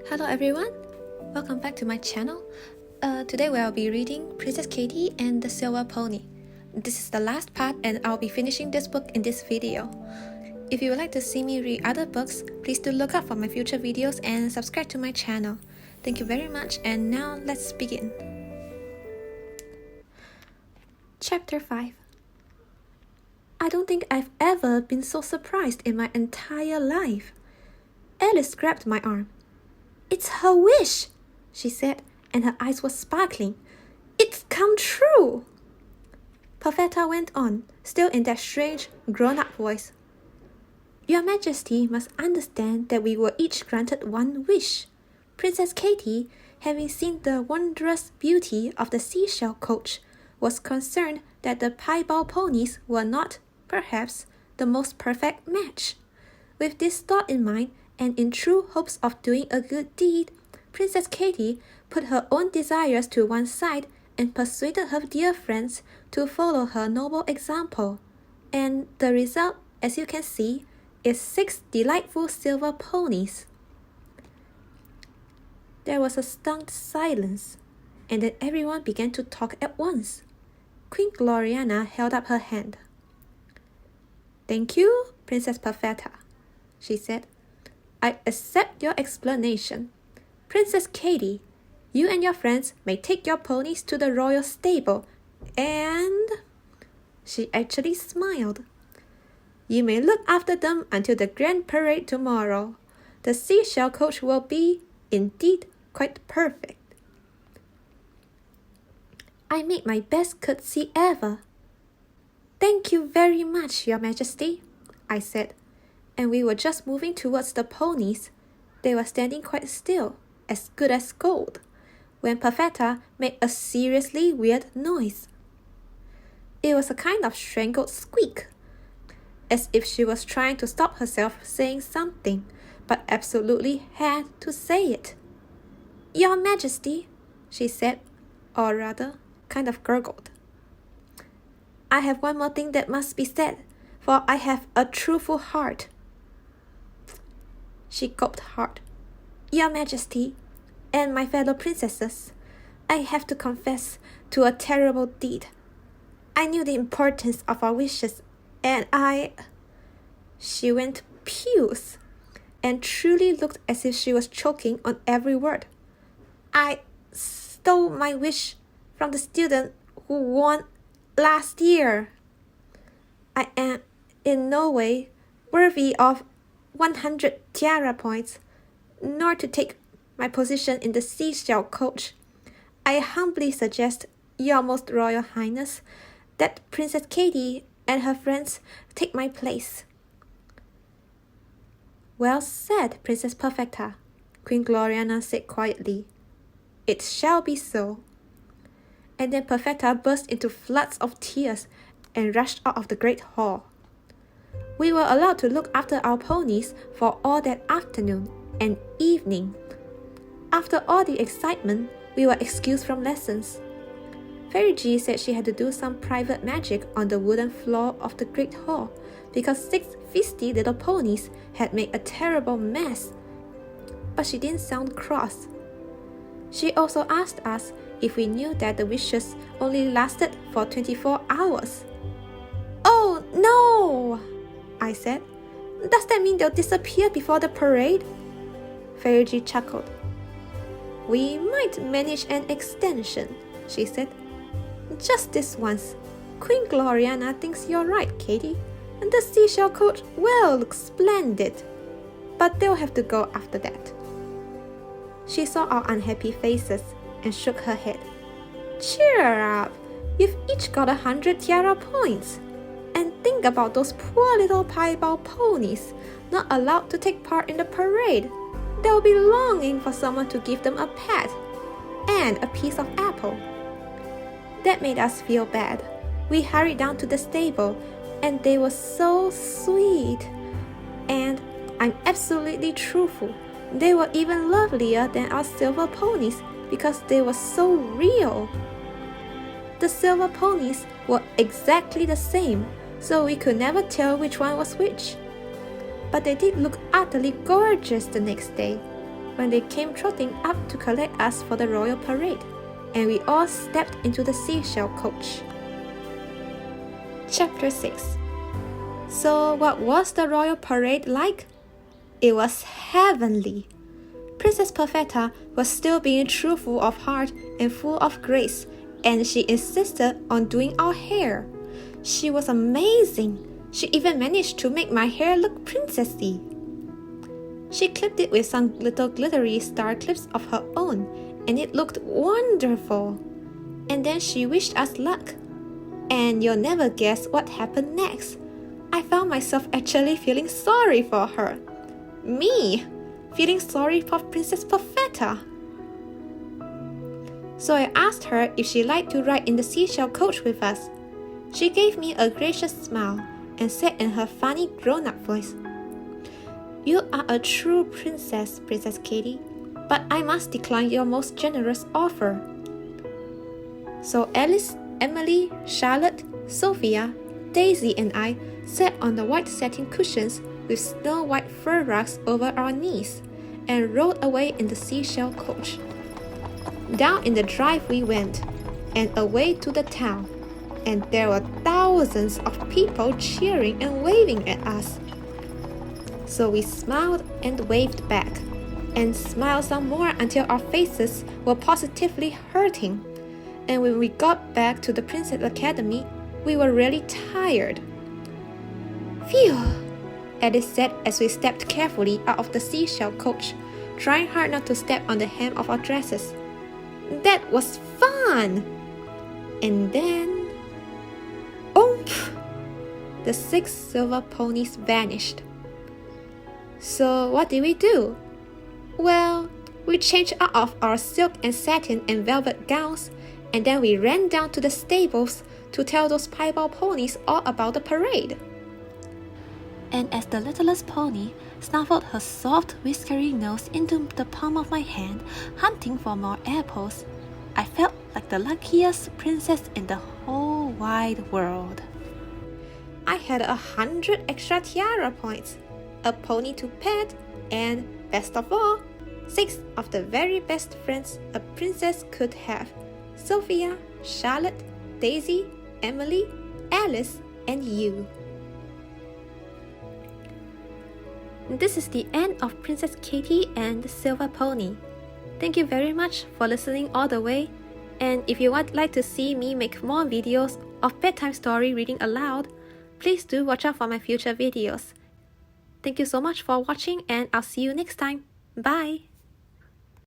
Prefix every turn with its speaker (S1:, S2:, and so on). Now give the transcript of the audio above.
S1: Hello everyone, welcome back to my channel. Today we'll be reading Princess Katy and the Silver Pony. This is the last part and I'll be finishing this book in this video. If you would like to see me read other books, please do look out for my future videos and subscribe to my channel. Thank you very much, and now let's begin. Chapter 5. I don't think I've ever been so surprised in my entire life. Alice grabbed my arm. "It's her wish," she said, and her eyes were sparkling. "It's come true." Perfetta went on, still in that strange, grown-up voice. "Your Majesty must understand that we were each granted one wish. Princess Katy, having seen the wondrous beauty of the seashell coach, was concerned that the piebald ponies were not, perhaps, the most perfect match. With this thought in mind, and in true hopes of doing a good deed, Princess Katy put her own desires to one side and persuaded her dear friends to follow her noble example. And the result, as you can see, is 6 delightful silver ponies." There was a stunned silence, and then everyone began to talk at once. Queen Gloriana held up her hand. "Thank you, Princess Perfetta," she said. "I accept your explanation. Princess Katy, you and your friends may take your ponies to the royal stable, and..." She actually smiled. "You may look after them until the grand parade tomorrow. The seashell coach will be, indeed, quite perfect." I made my best curtsy ever. "Thank you very much, Your Majesty," I said, and we were just moving towards the ponies. They were standing quite still, as good as gold, when Perfetta made a seriously weird noise. It was a kind of strangled squeak, as if she was trying to stop herself saying something, but absolutely had to say it. "Your Majesty," she said, or rather, kind of gurgled. "I have one more thing that must be said, for I have a truthful heart." She gulped hard. "Your Majesty, and my fellow princesses, I have to confess to a terrible deed. I knew the importance of our wishes, and I..." She went puce, and truly looked as if she was choking on every word. "I stole my wish from the student who won last year. I am in no way worthy of 100 tiara points, nor to take my position in the seashell coach. I humbly suggest, Your Most Royal Highness, that Princess Katy and her friends take my place." "Well said, Princess Perfetta," Queen Gloriana said quietly. "It shall be so." And then Perfetta burst into floods of tears and rushed out of the great hall. We were allowed to look after our ponies for all that afternoon and evening. After all the excitement, we were excused from lessons. Fairy G said she had to do some private magic on the wooden floor of the great hall because 6 feisty little ponies had made a terrible mess. But she didn't sound cross. She also asked us if we knew that the wishes only lasted for 24 hours. "Oh, no!" I said. "Does that mean they'll disappear before the parade?" Fairy G chuckled. "We might manage an extension," she said. "Just this once. Queen Gloriana thinks you're right, Katy, and the seashell coach will look splendid. But they'll have to go after that." She saw our unhappy faces and shook her head. "Cheer up! You've each got 100 tiara points. And think about those poor little piebald ponies, not allowed to take part in the parade. They'll be longing for someone to give them a pat and a piece of apple." That made us feel bad. We hurried down to the stable, and they were so sweet. And I'm absolutely truthful, they were even lovelier than our silver ponies because they were so real. The silver ponies were exactly the same, so we could never tell which one was which. But they did look utterly gorgeous the next day. when they came trotting up to collect us for the royal parade, and we all stepped into the seashell coach. Chapter 6. So what was the royal parade like? It was heavenly. Princess Perfetta was still being truthful of heart and full of grace, and she insisted on doing our hair. She was amazing. She even managed to make my hair look princessy. She clipped it with some little glittery star clips of her own, and it looked wonderful. And then she wished us luck. And you'll never guess what happened next. I found myself actually feeling sorry for her. Me, feeling sorry for Princess Perfetta. So I asked her if she'd like to ride in the seashell coach with us. She gave me a gracious smile and said in her funny grown-up voice, "You are a true princess, Princess Katie, but I must decline your most generous offer." So Alice, Emily, Charlotte, Sophia, Daisy and I sat on the white satin cushions with snow-white fur rugs over our knees and rode away in the seashell coach. Down in the drive we went, and away to the town, and there were thousands of people cheering and waving at us. So we smiled and waved back, and smiled some more until our faces were positively hurting. And when we got back to the Princess Academy, we were really tired. "Phew," Alice said as we stepped carefully out of the seashell coach, trying hard not to step on the hem of our dresses. "That was fun!" And then, oomph! The 6 silver ponies vanished. So what did we do? Well, we changed out of our silk and satin and velvet gowns, and then we ran down to the stables to tell those piebald ponies all about the parade. And as the littlest pony snuffled her soft, whiskery nose into the palm of my hand, hunting for more apples, I felt like the luckiest princess in the whole wide world. I had 100 extra tiara points, a pony to pet, and, best of all, 6 of the very best friends a princess could have: Sophia, Charlotte, Daisy, Emily, Alice, and you. This is the end of Princess Katie and the Silver Pony. Thank you very much for listening all the way, and if you would like to see me make more videos of bedtime story reading aloud, please do watch out for my future videos. Thank you so much for watching, and I'll see you next time. Bye!